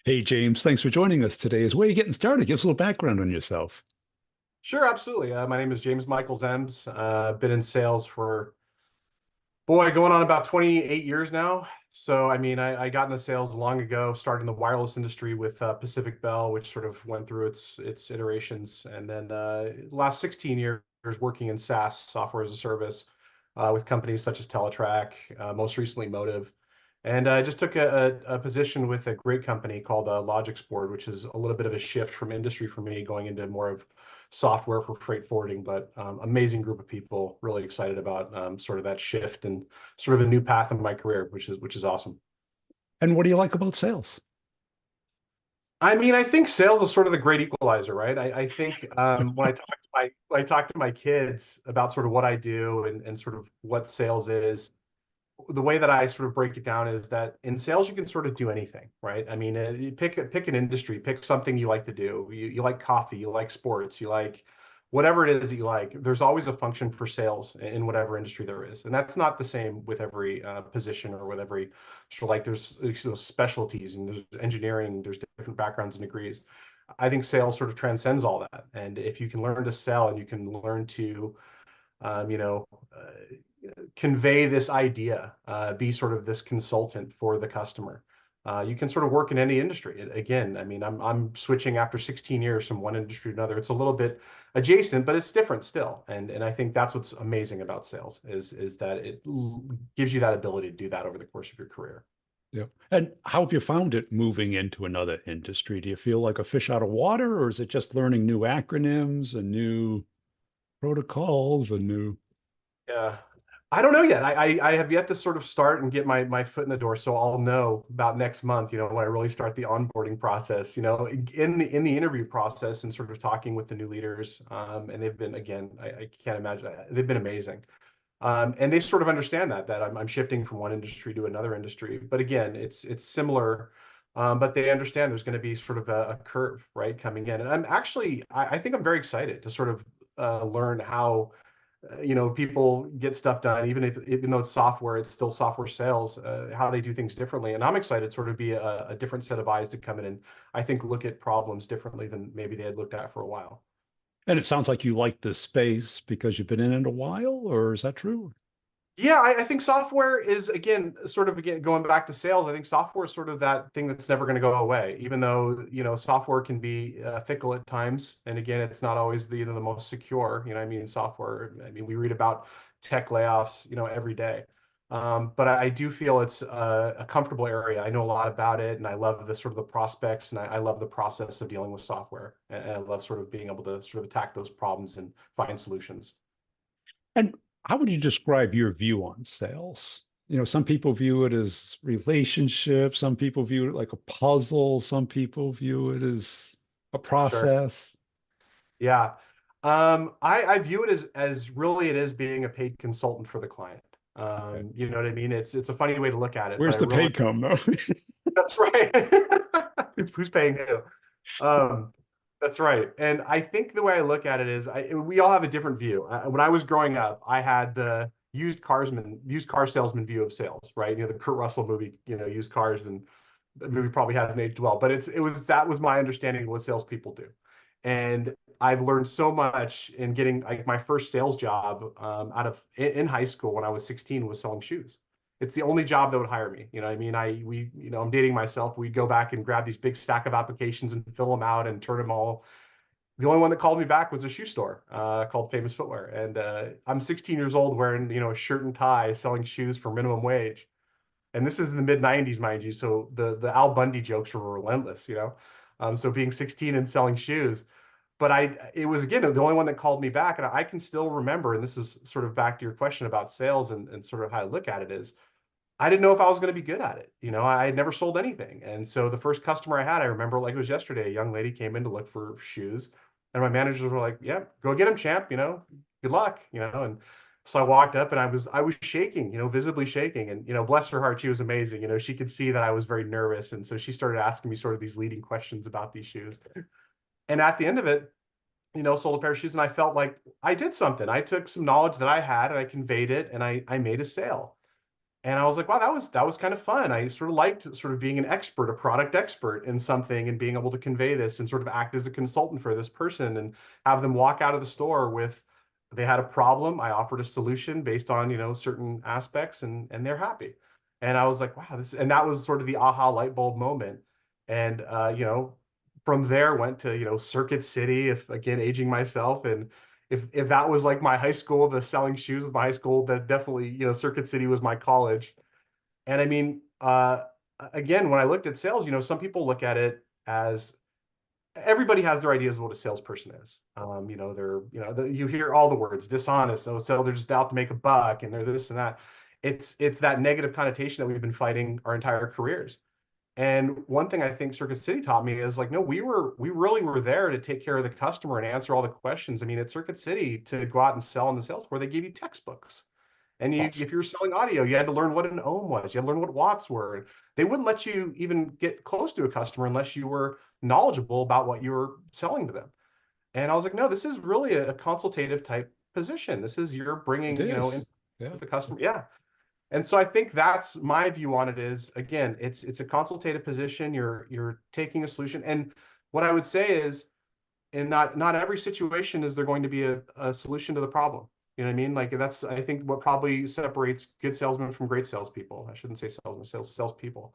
Hey, James, thanks for joining us today. As way you getting started, give us a little background on yourself. Sure, absolutely. My name is James Michael Zems. Been in sales for, boy, going on about 28 years now. So, I got into sales long ago, started in the wireless industry with Pacific Bell, which sort of went through its iterations. And then last 16 years working in SaaS, software as a service, with companies such as Teletrack, most recently Motive. And I just took a position with a great company called Logix Board, which is a little bit of a shift from industry for me, going into more of software for freight forwarding, but amazing group of people, really excited about sort of that shift and sort of a new path in my career, which is awesome. And what do you like about sales? I think sales is sort of the great equalizer, right? I think when I talk to my kids about sort of what I do and sort of what sales is, the way that I sort of break it down is that in sales you can sort of do anything, right? You pick an industry, pick something you like to do. You like coffee, you like sports, you like whatever it is that you like. There's always a function for sales in whatever industry there is, and that's not the same with every position or with every sort of like there's specialties and there's engineering, there's different backgrounds and degrees. I think sales sort of transcends all that, and if you can learn to sell and you can learn to um, you know, uh, convey this idea, be sort of this consultant for the customer. You can sort of work in any industry. Again, I'm switching after 16 years from one industry to another. It's a little bit adjacent, but it's different still. And I think that's what's amazing about sales is that it gives you that ability to do that over the course of your career. Yeah. And how have you found it moving into another industry? Do you feel like a fish out of water, or is it just learning new acronyms and new protocols and new? Yeah. I don't know yet. I have yet to sort of start and get my foot in the door. So I'll know about next month, when I really start the onboarding process, in the interview process and sort of talking with the new leaders. And they've been, again, I can't imagine, they've been amazing. And they sort of understand that I'm shifting from one industry to another industry. But again, it's similar. But they understand there's going to be sort of a curve, right, coming in. And I think I'm very excited to sort of learn how people get stuff done, even though it's software, it's still software sales, how they do things differently. And I'm excited to sort of be a different set of eyes to come in and I think look at problems differently than maybe they had looked at for a while. And it sounds like you like this space because you've been in it a while, or is that true? Yeah, I think software is again sort of again going back to sales. I think software is sort of that thing that's never going to go away, even though software can be fickle at times. And again, it's not always the most secure. Software. We read about tech layoffs, every day. But I do feel it's a comfortable area. I know a lot about it, and I love the sort of the prospects, and I love the process of dealing with software, and I love sort of being able to sort of attack those problems and find solutions. And how would you describe your view on sales? Some people view it as relationships, some people view it like a puzzle, some people view it as a Sure. process. Yeah. I view it as really it is being a paid consultant for the client. Okay. You know what I mean? It's a funny way to look at it, but Where's I the really pay come though? that's right. Who's paying who? Um, that's right. And I think the way I look at it is we all have a different view. When I was growing up, I had the used car salesman view of sales, right? The Kurt Russell movie, used cars, and the movie probably hasn't aged well, but that was my understanding of what salespeople do. And I've learned so much in getting like my first sales job out of in high school when I was 16 was selling shoes. It's the only job that would hire me. You know what I mean? I'm dating myself. We'd go back and grab these big stack of applications and fill them out and turn them all. The only one that called me back was a shoe store called Famous Footwear. And I'm 16 years old wearing, a shirt and tie selling shoes for minimum wage. And this is in the mid 90s, mind you. So the Al Bundy jokes were relentless. So being 16 and selling shoes, but it was again the only one that called me back, and I can still remember. And this is sort of back to your question about sales and sort of how I look at it is I didn't know if I was going to be good at it. I had never sold anything, and so the first customer I had, I remember like it was yesterday. A young lady came in to look for shoes, and my managers were like, "Yeah, go get them, champ. Good luck." And so I walked up and I was shaking, visibly shaking, and bless her heart, she was amazing. She could see that I was very nervous, and so she started asking me sort of these leading questions about these shoes. And at the end of it, sold a pair of shoes, and I felt like I did something. I took some knowledge that I had and I conveyed it, and I made a sale. And I was like, wow, that was kind of fun. I sort of liked sort of being an expert, a product expert in something, and being able to convey this and sort of act as a consultant for this person and have them walk out of the store with, they had a problem. I offered a solution based on, certain aspects, and they're happy. And I was like, wow, and that was sort of the aha light bulb moment. And from there went to, Circuit City, if again, aging myself. And if that was like my high school, the selling shoes was my high school, that definitely, Circuit City was my college. And I mean, again, when I looked at sales, some people look at it as, everybody has their ideas of what a salesperson is. You hear all the words dishonest, so they're just out to make a buck, and they're this and that. It's that negative connotation that we've been fighting our entire careers. And one thing I think Circuit City taught me is like, no, we really were there to take care of the customer and answer all the questions. I mean, at Circuit City, to go out and sell on the sales floor, they gave you textbooks. And Oh, if you were selling audio, you had to learn what an ohm was. You had to learn what watts were. They wouldn't let you even get close to a customer unless you were knowledgeable about what you were selling to them. And I was like, no, this is really a consultative type position. This is, you're it bringing, in is. Yeah. with the customer. Yeah. And so I think that's my view on it is, again, it's a consultative position. You're taking a solution. And what I would say is, in not every situation is there going to be a solution to the problem. You know what I mean? Like, that's, I think, what probably separates good salesmen from great salespeople. I shouldn't say salesmen, salespeople,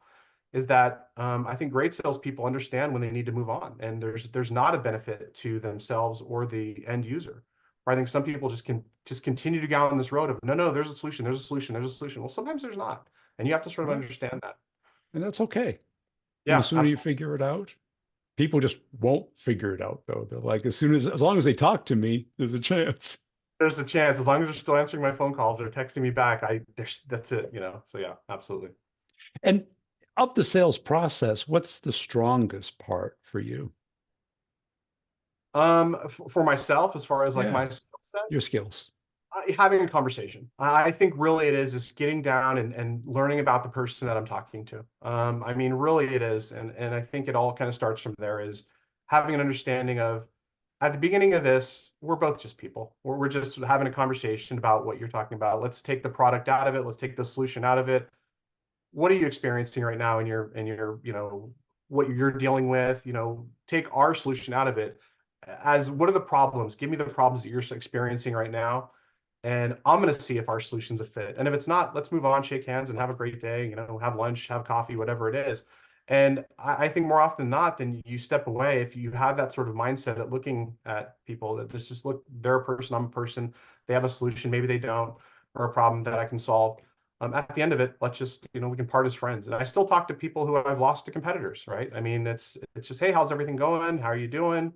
is that I think great salespeople understand when they need to move on, and there's not a benefit to themselves or the end user. Or I think some people just continue to go on this road of, no, no, there's a solution, there's a solution, there's a solution. Well, sometimes there's not, and you have to sort of Yeah. understand that. And that's okay. And the Yeah, sooner you absolutely. figure it out, people just won't figure it out though. They're like, as long as they talk to me, there's a chance. There's a chance, as long as they're still answering my phone calls or texting me back, that's it, So yeah, absolutely. And of the sales process, what's the strongest part for you? For myself, as far as like Yeah, my skill set, your skills. having a conversation. I think really it is just getting down and learning about the person that I'm talking to. I mean, really it is. And I think it all kind of starts from there, is having an understanding of, at the beginning of this, we're both just people. We're just having a conversation about what you're talking about. Let's take the product out of it. Let's take the solution out of it. What are you experiencing right now in your, what you're dealing with? Take our solution out of it. As, what are the problems? Give me the problems that you're experiencing right now, and I'm going to see if our solution's a fit. And if it's not, let's move on, shake hands, and have a great day. Have lunch, have coffee, whatever it is. And I think more often than not, then you step away if you have that sort of mindset at looking at people, that just look, they're a person, I'm a person. They have a solution, maybe they don't, or a problem that I can solve. At the end of it, let's just, we can part as friends. And I still talk to people who I've lost to competitors, right? I mean, it's just, hey, how's everything going? How are you doing?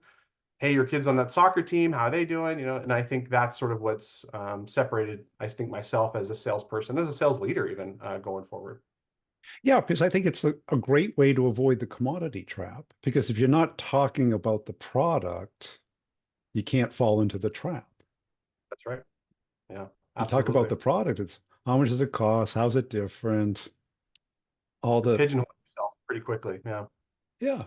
Hey, your kids on that soccer team, how are they doing? And I think that's sort of what's separated, I think, myself as a salesperson, as a sales leader, even going forward. Yeah, because I think it's a great way to avoid the commodity trap. Because if you're not talking about the product, you can't fall into the trap. That's right. Yeah, You talk about absolutely. the product, it's how much does it cost? How's it different? All You're the, pigeonholing yourself pretty quickly. Yeah. yeah.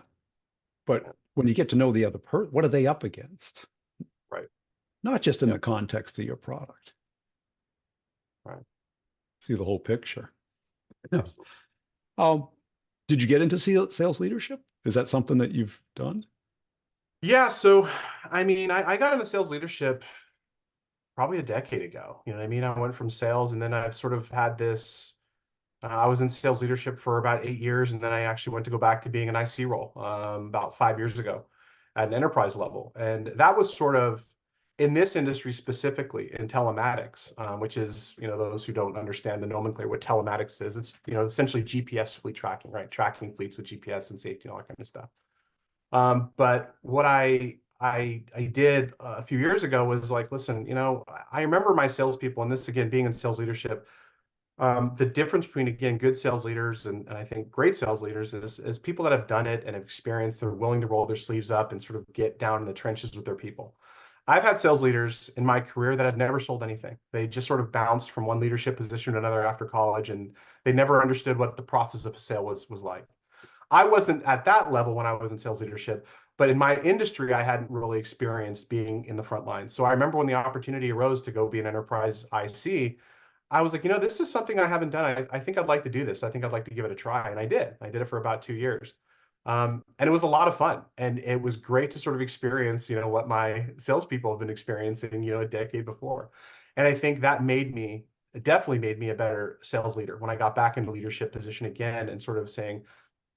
But Yeah. when you get to know the other person, what are they up against? Right. Not just in Yeah. the context of your product. Right. See the whole picture. Yeah. Absolutely. Um, did you get into sales leadership? Is that something that you've done? Yeah. So, I mean, I got into sales leadership probably a decade ago. You know what I mean? I went from sales, and then I've sort of had this. I was in sales leadership for about 8 years, and then I actually went to go back to being an IC role about 5 years ago at an enterprise level. And that was sort of in this industry, specifically in telematics, which is, those who don't understand the nomenclature, what telematics is, it's, essentially GPS fleet tracking, right? Tracking fleets with GPS and safety and all that kind of stuff. But what I did a few years ago was like, listen, I remember my salespeople, and this again, being in sales leadership, the difference between, again, good sales leaders and I think great sales leaders is people that have done it and have experienced, they're willing to roll their sleeves up and sort of get down in the trenches with their people. I've had sales leaders in my career that have never sold anything. They just sort of bounced from one leadership position to another after college, and they never understood what the process of a sale was like. I wasn't at that level when I was in sales leadership, but in my industry, I hadn't really experienced being in the front line. So I remember when the opportunity arose to go be an enterprise IC, I was like, this is something I haven't done. I think I'd like to do this. I think I'd like to give it a try. And I did. I did it for about 2 years. And it was a lot of fun. And it was great to sort of experience, what my salespeople have been experiencing, a decade before. And I think that it definitely made me a better sales leader when I got back into leadership position again and sort of saying,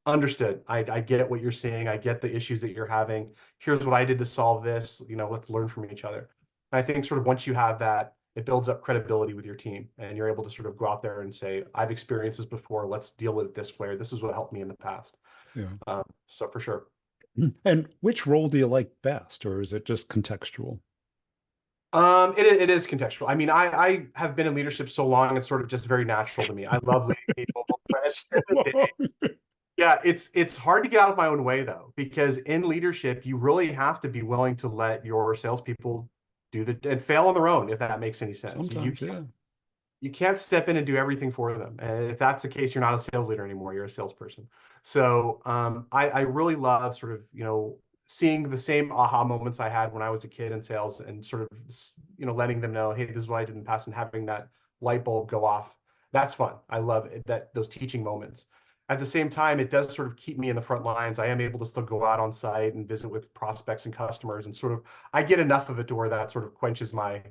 understood. I get what you're saying. I get the issues that you're having. Here's what I did to solve this. Let's learn from each other. And I think sort of once you have that, it builds up credibility with your team, and you're able to sort of go out there and say, I've experienced this before. Let's deal with it this way. Or this is what helped me in the past. Yeah. So for sure. And which role do you like best, or is it just contextual? It is contextual. I mean, I have been in leadership so long, it's sort of just very natural to me. I love leading people. But at the So end of the day, long. yeah, it's hard to get out of my own way though, because in leadership, you really have to be willing to let your salespeople do and fail on their own, if that makes any sense. Sometimes, yeah. You can't step in and do everything for them. And if that's the case, you're not a sales leader anymore. You're a salesperson. So I really love sort of, seeing the same aha moments I had when I was a kid in sales and sort of, letting them know, hey, this is what I did in the past and having that light bulb go off. That's fun. I love it, those teaching moments. At the same time, it does sort of keep me in the front lines. I am able to still go out on site and visit with prospects and customers and sort of, I get enough of it to where that sort of quenches my,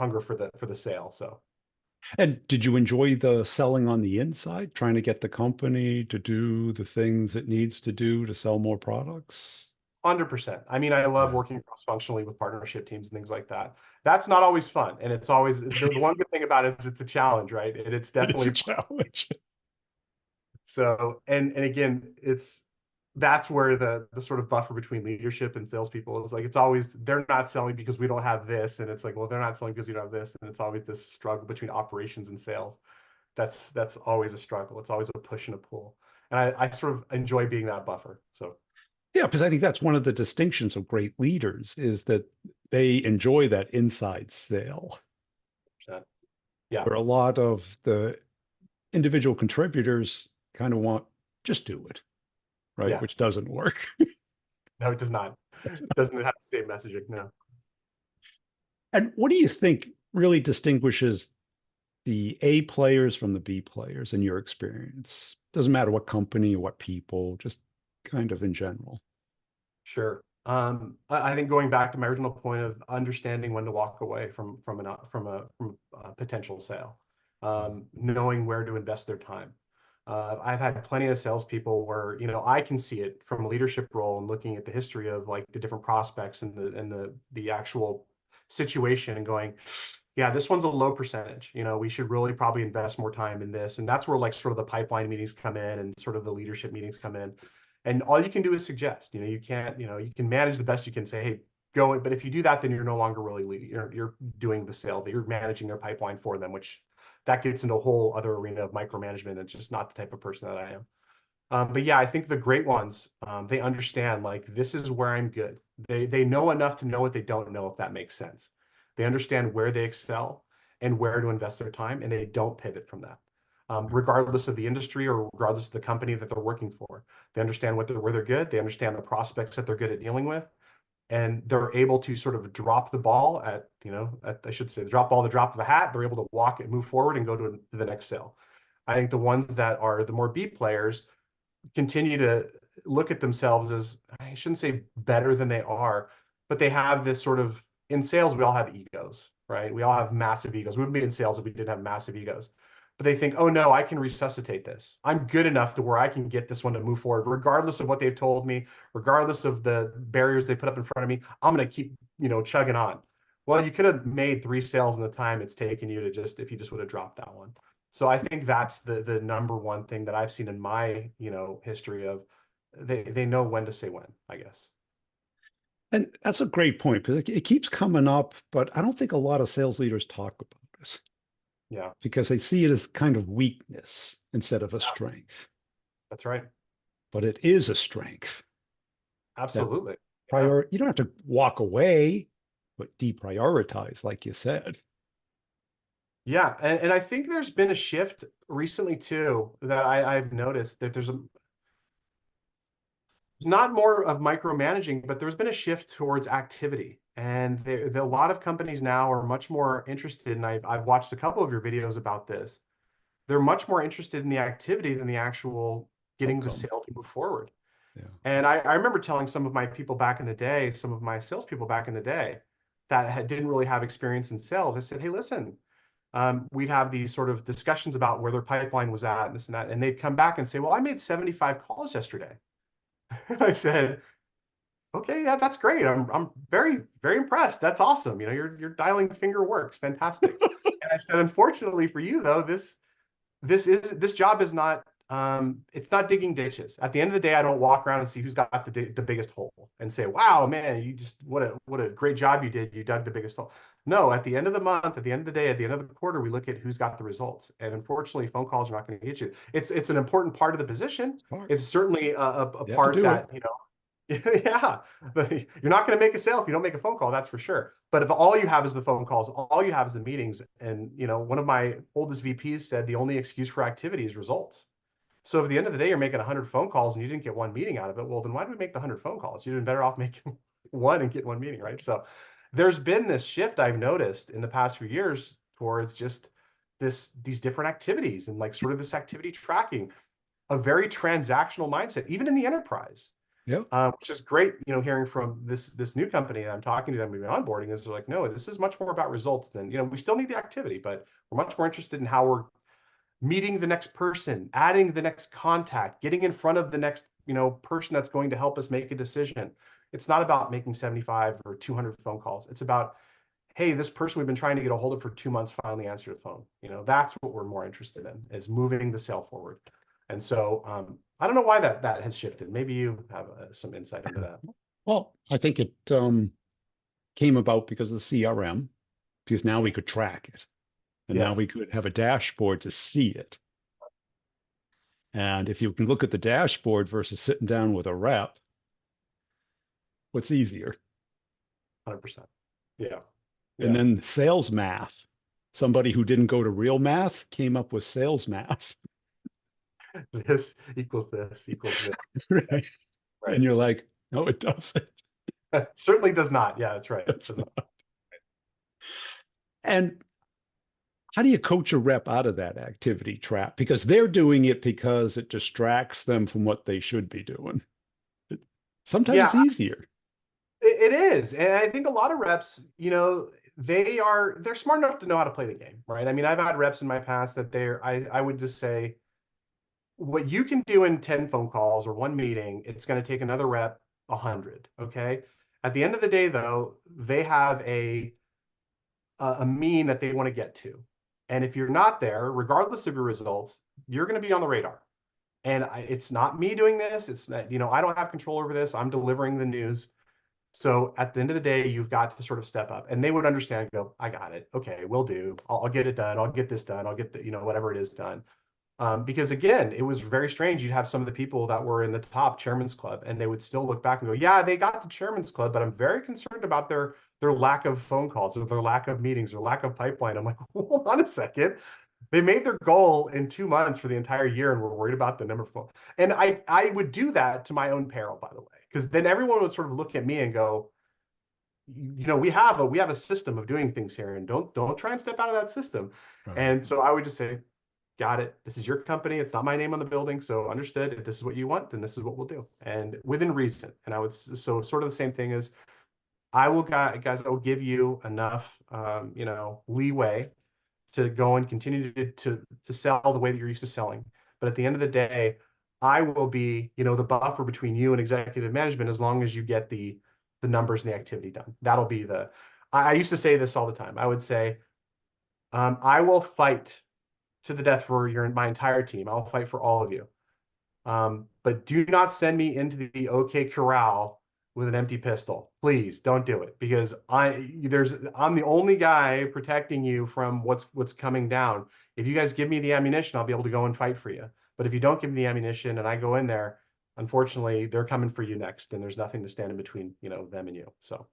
hunger for the sale. So And did you enjoy the selling on the inside, trying to get the company to do the things it needs to do to sell more products? 100%. I mean, I love Yeah, working cross-functionally with partnership teams and things like that. That's not always fun. And it's always the one good thing about it is it's a challenge, right? And it's it's definitely a challenge. so and again, that's where the sort of buffer between leadership and salespeople is like it's always they're not selling because we don't have this. And it's like, well, they're not selling because you don't have this. And it's always this struggle between operations and sales. That's always a struggle. It's always a push and a pull. And I sort of enjoy being that buffer. So Yeah, because I think that's one of the distinctions of great leaders is that they enjoy that inside sale, yeah, where a lot of the individual contributors kind of want just do it, right? yeah. Which doesn't work. No, it does not. It doesn't have the same messaging. No. And what do you think really distinguishes the A players from the B players in your experience? Doesn't matter what company or what people, just kind of in general. Sure. I think going back to my original point of understanding when to walk away from a potential sale, knowing where to invest their time. I've had plenty of salespeople where I can see it from a leadership role and looking at the history of like the different prospects and the actual situation and going, yeah, this one's a low percentage. We should really probably invest more time in this. And that's where like sort of the pipeline meetings come in and sort of the leadership meetings come in. And all you can do is suggest, you can't, you can manage the best you can say, hey, go. But if you do that, then you're no longer really leading. You're doing the sale, that you're managing their pipeline for them, which that gets into a whole other arena of micromanagement. It's just not the type of person that I am. But yeah, I think the great ones, they understand like this is where I'm good. They know enough to know what they don't know, if that makes sense. They understand where they excel and where to invest their time, and they don't pivot from that, regardless of the industry or regardless of the company that they're working for. They understand where they're good. They understand the prospects that they're good at dealing with, and they're able to sort of drop the ball I should say, drop ball, the drop of a hat. They're able to walk and move forward and go to the next sale. I think the ones that are the more B players continue to look at themselves as, I shouldn't say better than they are, but they have this sort of, in sales, we all have egos, right? We all have massive egos. We wouldn't be in sales if we didn't have massive egos. But they think, oh no, I can resuscitate this. I'm good enough to where I can get this one to move forward, regardless of what they've told me, regardless of the barriers they put up in front of me. I'm going to keep, chugging on. Well, you could have made 3 sales in the time it's taken you to if you just would have dropped that one. So I think that's the number one thing that I've seen in my, history of they know when to say when, I guess. And that's a great point because it keeps coming up, but I don't think a lot of sales leaders talk about it Yeah, because they see it as kind of weakness instead of a yeah, strength. that's right. But it is a strength that Absolutely. Yeah. you don't have to walk away, but deprioritize, like you said. Yeah. And I think there's been a shift recently too that I've noticed that there's not more of micromanaging, but there's been a shift towards activity. And a lot of companies now are much more interested, and I've watched a couple of your videos about this. They're much more interested in the activity than the actual getting the Outcome. sale to move forward. Yeah. And I remember telling some of my people back in the day, some of my salespeople back in the day that didn't really have experience in sales. I said, hey, listen, we'd have these sort of discussions about where their pipeline was at and this and that. And they'd come back and say, well, I made 75 calls yesterday. And I said, okay, yeah, that's great. I'm very, very impressed. That's awesome. You know, your dialing finger works. Fantastic. And I said, unfortunately for you though, this job is not it's not digging ditches. At the end of the day, I don't walk around and see who's got the biggest hole and say, wow, man, you just what a great job you did. You dug the biggest hole. No, at the end of the month, at the end of the day, at the end of the quarter, we look at who's got the results. And unfortunately, phone calls are not going to get you. It's an important part of the position. Smart. It's certainly a You have to part do it. that, you know, yeah, you're not going to make a sale if you don't make a phone call, that's for sure. But if all you have is the phone calls, all you have is the meetings, and you know, one of my oldest VPs said the only excuse for activity is results. So if at the end of the day you're making 100 phone calls and you didn't get one meeting out of it, well, then why did we make the 100 phone calls? You'd been better off making one and get one meeting, right? So there's been this shift I've noticed in the past few years towards just these different activities and like sort of this activity tracking, a very transactional mindset, even in the enterprise. Yeah. Which is great, you know, hearing from this new company that I'm talking to them, we've been onboarding, is they're like, no, this is much more about results than, you know, we still need the activity, but we're much more interested in how we're meeting the next person, adding the next contact, getting in front of the next, you know, person that's going to help us make a decision. It's not about making 75 or 200 phone calls. It's about, hey, this person we've been trying to get a hold of for 2 months finally answered the phone. You know, that's what we're more interested in, is moving the sale forward. And so I don't know why that has shifted. Maybe you have some insight into that. Well, I think it came about because of the CRM, because now we could track it. And now Yes. we could have a dashboard to see it. And if you can look at the dashboard versus sitting down with a rep, what's easier? 100%. Yeah. And Yeah. then sales math. Somebody who didn't go to real math came up with sales math. This equals this equals this. Right. Right. And you're like, no, it doesn't. Certainly does not. Yeah, that's right. It It's does not. not. And how do you coach a rep out of that activity trap? Because they're doing it because it distracts them from what they should be doing. Sometimes Yeah, it's easier. it is. And I think a lot of reps, you know, they're smart enough to know how to play the game, right? I mean, I've had reps in my past that I would just say, what you can do in 10 phone calls or one meeting, it's going to take another rep 100. Okay. At the end of the day, though, they have a mean that they want to get to. And if you're not there, regardless of your results, you're going to be on the radar. And it's not me doing this. It's not, you know, I don't have control over this. I'm delivering the news. So at the end of the day, you've got to sort of step up, and they would understand, go, I got it. Okay, we'll do. I'll get it done. I'll get this done. I'll get the, you know, whatever it is done. Because again, it was very strange. You'd have some of the people that were in the top chairman's club, and they would still look back and go, "Yeah, they got the chairman's club, but I'm very concerned about their lack of phone calls, or their lack of meetings, or lack of pipeline." I'm like, hold on a second. They made their goal in 2 months for the entire year, and we're worried about the number of phone. And I would do that to my own peril, by the way, because then everyone would sort of look at me and go, you know, we have a system of doing things here, and don't try and step out of that system. Right. And so I would just say, got it. This is your company. It's not my name on the building. So understood. If this is what you want, then this is what we'll do. And within reason. And I would, so sort of the same thing is, I will, guys, I will give you enough, you know, leeway to go and continue to sell the way that you're used to selling. But at the end of the day, I will be, you know, the buffer between you and executive management as long as you get the numbers and the activity done. That'll be I used to say this all the time. I would say, I will fight to the death for my entire team. I'll fight for all of you. But do not send me into the OK Corral with an empty pistol. Please don't do it, because I'm the only guy protecting you from what's coming down. If you guys give me the ammunition, I'll be able to go and fight for you. But if you don't give me the ammunition and I go in there, unfortunately, they're coming for you next, and there's nothing to stand in between, you know, them and you. So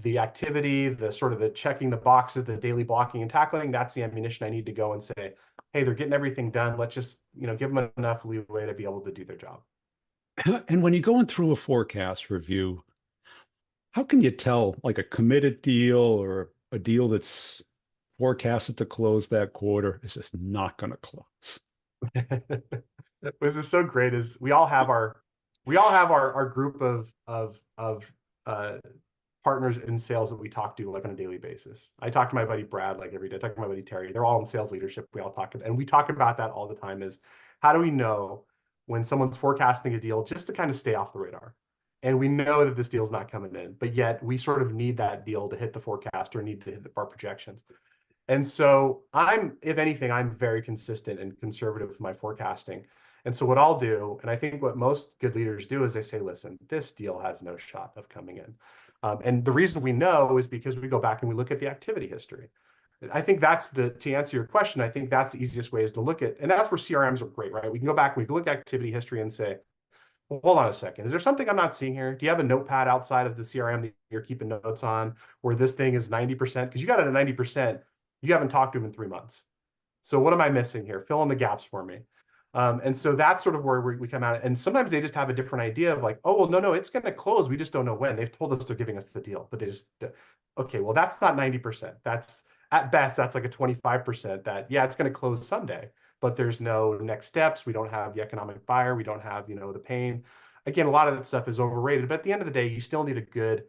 the activity, the sort of the checking the boxes, the daily blocking and tackling, that's the ammunition I need to go and say, hey, they're getting everything done. Let's just, you know, give them enough leeway to be able to do their job. And when you're going through a forecast review, how can you tell like a committed deal or a deal that's forecasted to close that quarter is just not going to close? This is so great is we all have our group of partners in sales that we talk to like on a daily basis. I talk to my buddy Brad like every day. I talk to my buddy Terry. They're all in sales leadership. We all talk and we talk about that all the time is how do we know when someone's forecasting a deal just to kind of stay off the radar? And we know that this deal's not coming in, but yet we sort of need that deal to hit the forecast or need to hit our projections. And so if anything, I'm very consistent and conservative with my forecasting. And so what I'll do, and I think what most good leaders do is they say, listen, this deal has no shot of coming in. And the reason we know is because we go back and we look at the activity history. I think to answer your question, I think that's the easiest way is to look at, and that's where CRMs are great, right? We can go back, we can look at activity history and say, well, hold on a second. Is there something I'm not seeing here? Do you have a notepad outside of the CRM that you're keeping notes on where this thing is 90%? Because you got it at 90%, you haven't talked to him in 3 months. So what am I missing here? Fill in the gaps for me. And so that's sort of where we come out. And sometimes they just have a different idea of like, oh, well, no, it's going to close. We just don't know when. They've told us they're giving us the deal, but they just, okay, well, that's not 90%. That's at best, that's like a 25% that, yeah, it's going to close someday, but there's no next steps. We don't have the economic buyer. We don't have, the pain. Again, a lot of that stuff is overrated, but at the end of the day, you still need a good,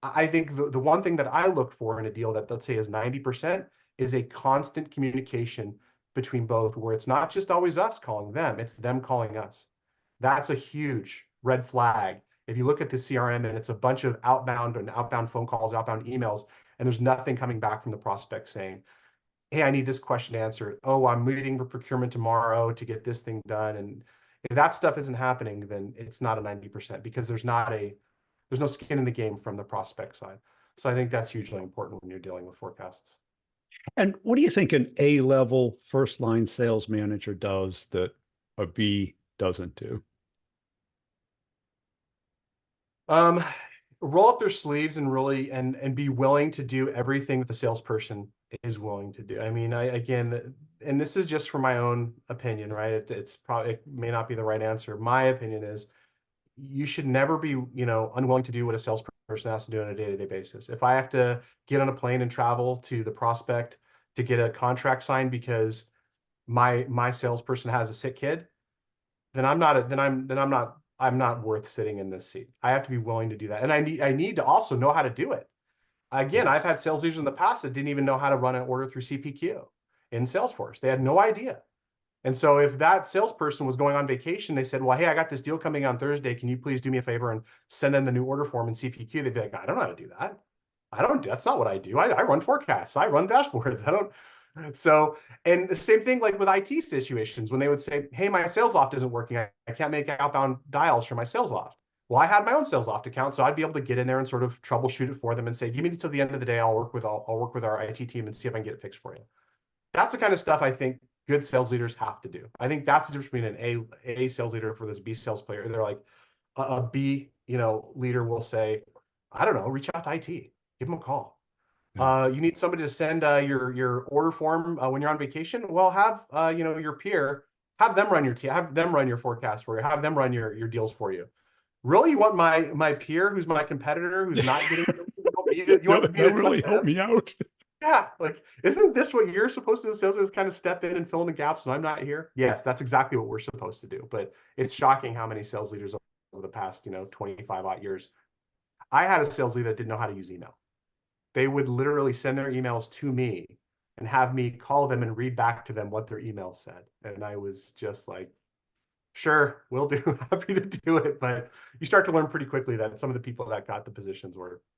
I think the one thing that I look for in a deal that let's say is 90% is a constant communication between both, where it's not just always us calling them, it's them calling us. That's a huge red flag. If you look at the CRM and it's a bunch of outbound phone calls, outbound emails, and there's nothing coming back from the prospect saying, hey, I need this question answered. Oh, I'm meeting with procurement tomorrow to get this thing done. And if that stuff isn't happening, then it's not a 90% because there's no skin in the game from the prospect side. So I think that's hugely important when you're dealing with forecasts. And what do you think an A-level first line sales manager does that a B doesn't do? Um, Roll up their sleeves and really and be willing to do everything that the salesperson is willing to do. I mean, again, and this is just for my own opinion, right? It may not be the right answer. My opinion is you should never be, unwilling to do what a salesperson has to do on a day-to-day basis. If I have to get on a plane and travel to the prospect to get a contract signed because my salesperson has a sick kid, then I'm not worth sitting in this seat. I have to be willing to do that. And I need to also know how to do it. Again, I've Yes. had sales leaders in the past that didn't even know how to run an order through CPQ in Salesforce. They had no idea. And so if that salesperson was going on vacation, they said, well, hey, I got this deal coming on Thursday. Can you please do me a favor and send in the new order form in CPQ? They'd be like, I don't know how to do that. That's not what I do. I run forecasts. I run dashboards. I don't. So, and the same thing like with IT situations when they would say, hey, my sales loft isn't working. I can't make outbound dials for my sales loft. Well, I had my own sales loft account, so I'd be able to get in there and sort of troubleshoot it for them and say, give me till the end of the day. I'll work with our IT team and see if I can get it fixed for you. That's the kind of stuff I think good sales leaders have to do. I think that's the difference between an A sales leader for this B sales player. They're like a B, leader will say, I don't know, reach out to IT, give them a call. Yeah. You need somebody to send your order form when you're on vacation. Well, have your peer have them run have them run your forecast for you, have them run your deals for you. Really, you want my peer who's my competitor who's not getting you want me That to trust really helped them? me out. Yeah, like, isn't this what you're supposed to do? Sales is kind of step in and fill in the gaps when I'm not here. Yes, that's exactly what we're supposed to do. But it's shocking how many sales leaders over the past, 25 odd years. I had a sales leader that didn't know how to use email. They would literally send their emails to me and have me call them and read back to them what their email said. And I was just like, sure, we'll do, happy to do it. But you start to learn pretty quickly that some of the people that got the positions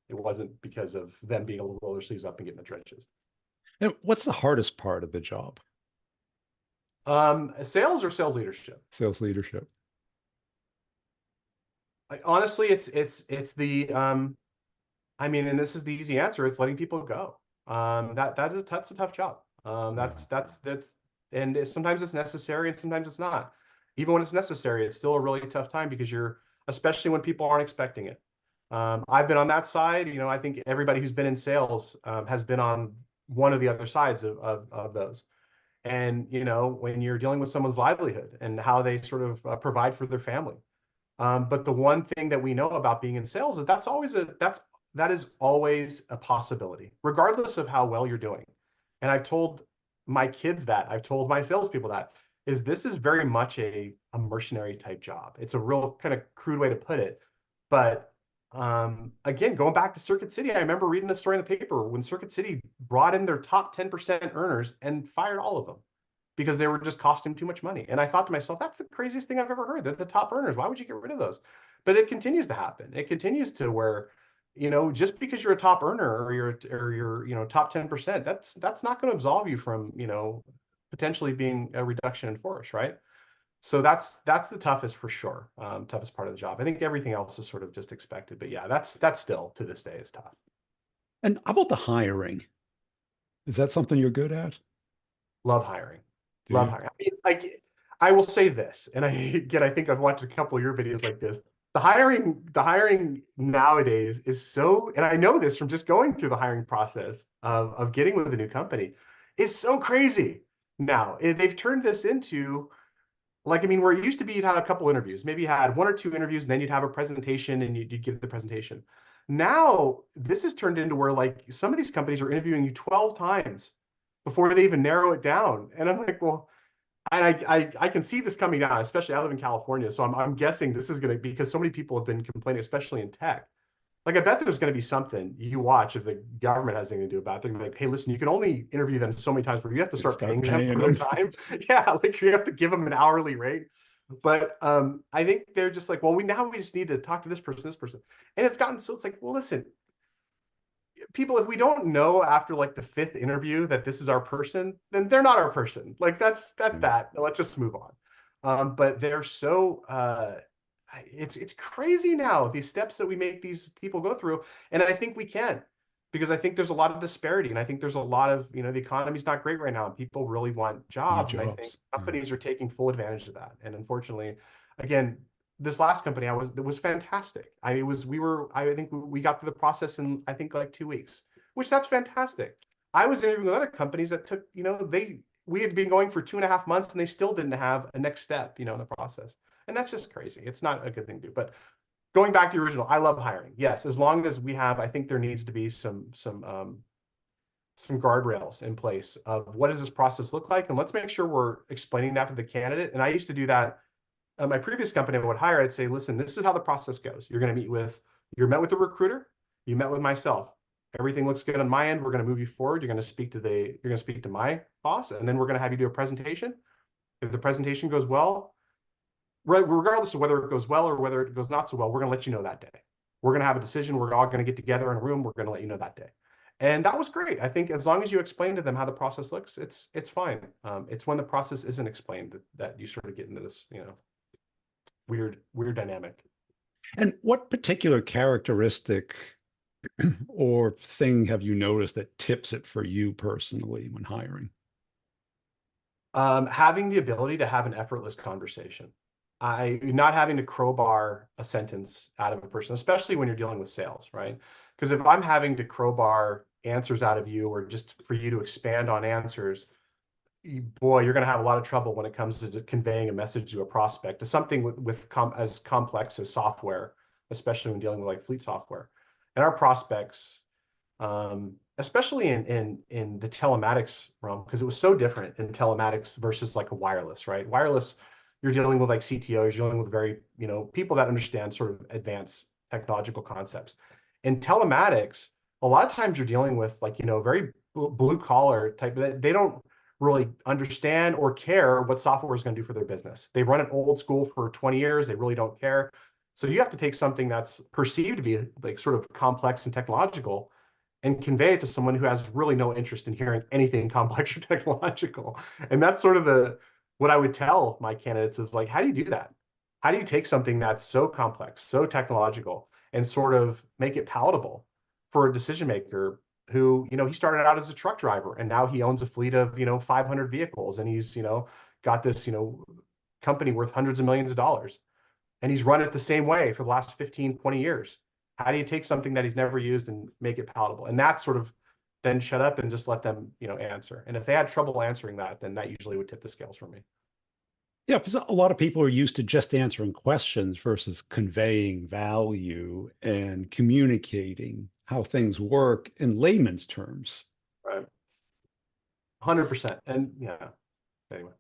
it wasn't because of them being able to roll their sleeves up and get in the trenches. And what's the hardest part of the job? Sales or sales leadership? Sales leadership. Honestly, it's the I mean, and this is the easy answer. It's letting people go. That's a tough job. Yeah. And sometimes it's necessary and sometimes it's not. Even when it's necessary, it's still a really tough time because especially when people aren't expecting it. I've been on that side. I think everybody who's been in sales has been on one of the other sides of those. And when you're dealing with someone's livelihood and how they sort of provide for their family, But the one thing that we know about being in sales is that is always a possibility, regardless of how well you're doing. And I've told my kids that, I've told my salespeople that, is this is very much a mercenary type job. It's a real kind of crude way to put it. But again, going back to Circuit City, I remember reading a story in the paper when Circuit City brought in their top 10% earners and fired all of them because they were just costing too much money. And I thought to myself, that's the craziest thing I've ever heard. They're the top earners. Why would you get rid of those? But it continues to happen. It continues to where, just because you're a top earner or you're top 10%, that's not going to absolve you from, potentially being a reduction in force, right? So that's the toughest for sure. Toughest part of the job. I think everything else is sort of just expected, but yeah, that's still to this day is tough. And how about the hiring? Is that something you're good at? Love hiring. Do Love you? hiring. I mean, like I will say this, and I think I've watched a couple of your videos like this. The hiring nowadays is so, and I know this from just going through the hiring process of getting with a new company, is so crazy. Now, they've turned this into like, I mean, where it used to be you'd had a couple interviews, maybe you had one or two interviews, and then you'd have a presentation and you'd give the presentation. Now, this has turned into where like some of these companies are interviewing you 12 times before they even narrow it down. And I'm like, well, I can see this coming down, especially I live in California. So I'm guessing this is going to, because so many people have been complaining, especially in tech. Like, I bet there's going to be something you watch if the government has anything to do about it. They're going to be like, hey, listen, you can only interview them so many times, but you have to start Start paying them paying for their them. time. Yeah, like you have to give them an hourly rate. But I think they're just like, well, we just need to talk to this person, this person. And it's gotten so it's like, well, listen, people, if we don't know after like the fifth interview that this is our person, then they're not our person. Like that's Yeah. that. Let's just move on. But they're so it's crazy now, these steps that we make these people go through. And I think we can, because I think there's a lot of disparity. And I think there's a lot of, the economy's not great right now. And people really want Need jobs. And I think jobs. Yeah. companies are taking full advantage of that. And unfortunately, again, this last company it was fantastic. I think we got through the process in I think like 2 weeks, which that's fantastic. I was interviewing with other companies that took, we had been going for 2.5 months and they still didn't have a next step, in the process. And that's just crazy. It's not a good thing to do. But going back to the original, I love hiring. Yes, as long as we have, I think there needs to be some guardrails in place of what does this process look like, and let's make sure we're explaining that to the candidate. And I used to do that my previous company I would hire. I'd say, listen, this is how the process goes. You're met with the recruiter, you met with myself. Everything looks good on my end. We're going to move you forward. You're going to speak to my boss, and then we're going to have you do a presentation. If the presentation goes well, regardless of whether it goes well or whether it goes not so well, we're going to let you know that day. We're going to have a decision. We're all going to get together in a room. We're going to let you know that day. And that was great. I think as long as you explain to them how the process looks, it's fine. It's when the process isn't explained that you sort of get into this, weird dynamic. And what particular characteristic or thing have you noticed that tips it for you personally when hiring? Having the ability to have an effortless conversation. Not having to crowbar a sentence out of a person, especially when you're dealing with sales, right? Because if I'm having to crowbar answers out of you or just for you to expand on answers, boy, you're going to have a lot of trouble when it comes to conveying a message to a prospect, to something as complex as software, especially when dealing with like fleet software. And our prospects, especially in the telematics realm, because it was so different in telematics versus like a wireless, right? Wireless, you're dealing with like CTOs, you're dealing with very, people that understand sort of advanced technological concepts. In telematics, a lot of times you're dealing with like, very blue collar type. They don't really understand or care what software is going to do for their business. They've run it old school for 20 years. They really don't care. So you have to take something that's perceived to be like sort of complex and technological and convey it to someone who has really no interest in hearing anything complex or technological. And that's sort of what I would tell my candidates is like, how do you do that? How do you take something that's so complex, so technological, and sort of make it palatable for a decision maker who, he started out as a truck driver and now he owns a fleet of, 500 vehicles, and he's, got this, company worth hundreds of millions of dollars, and he's run it the same way for the last 15, 20 years. How do you take something that he's never used and make it palatable? And that's sort of then shut up and just let them, answer. And if they had trouble answering that, then that usually would tip the scales for me. Yeah, because a lot of people are used to just answering questions versus conveying value and communicating how things work in layman's terms. Right. 100%. And yeah, anyway.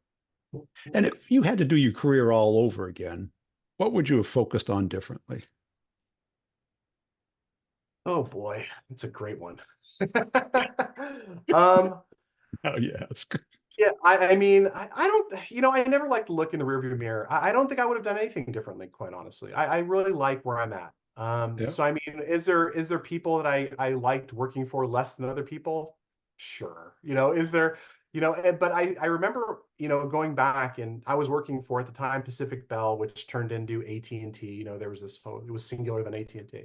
And if you had to do your career all over again, what would you have focused on differently? Oh boy, it's a great one. Um, Oh, yeah, it's good. yeah, I mean, I don't, I never like to look in the rearview mirror. I don't think I would have done anything differently, quite honestly. I really like where I'm at. Yeah. So I mean, is there people that I liked working for less than other people? Sure. Is there, but I remember, going back, and I was working for, at the time, Pacific Bell, which turned into AT&T. There was this, it was singular than AT&T.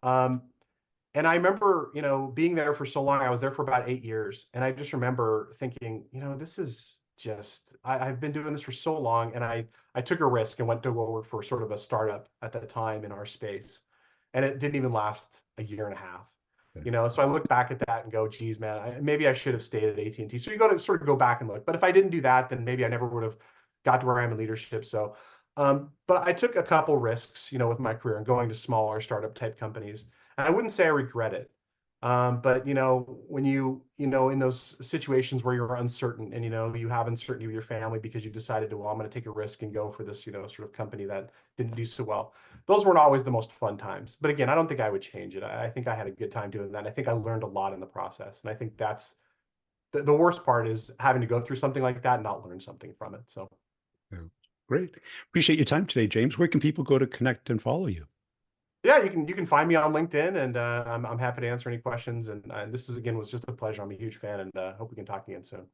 Um, and I remember, being there for so long. I was there for about 8 years. And I just remember thinking, this is just, I've been doing this for so long. And I took a risk and went to go work for sort of a startup at that time in our space. And it didn't even last a year and a half. Yeah. So I look back at that and go, geez, man, maybe I should have stayed at AT&T. So you got to sort of go back and look. But if I didn't do that, then maybe I never would have got to where I am in leadership. So, but I took a couple risks, with my career and going to smaller startup type companies. And I wouldn't say I regret it. But when in those situations where you're uncertain, and you have uncertainty with your family because you decided to, well, I'm going to take a risk and go for this, sort of company that didn't do so well. Those weren't always the most fun times. But again, I don't think I would change it. I think I had a good time doing that. And I think I learned a lot in the process. And I think that's the worst part, is having to go through something like that and not learn something from it. So Yeah. Great. Appreciate your time today, James. Where can people go to connect and follow you? yeah, you can find me on LinkedIn, and I'm happy to answer any questions. And this is, again, was just a pleasure. I'm a huge fan, and hope we can talk again soon.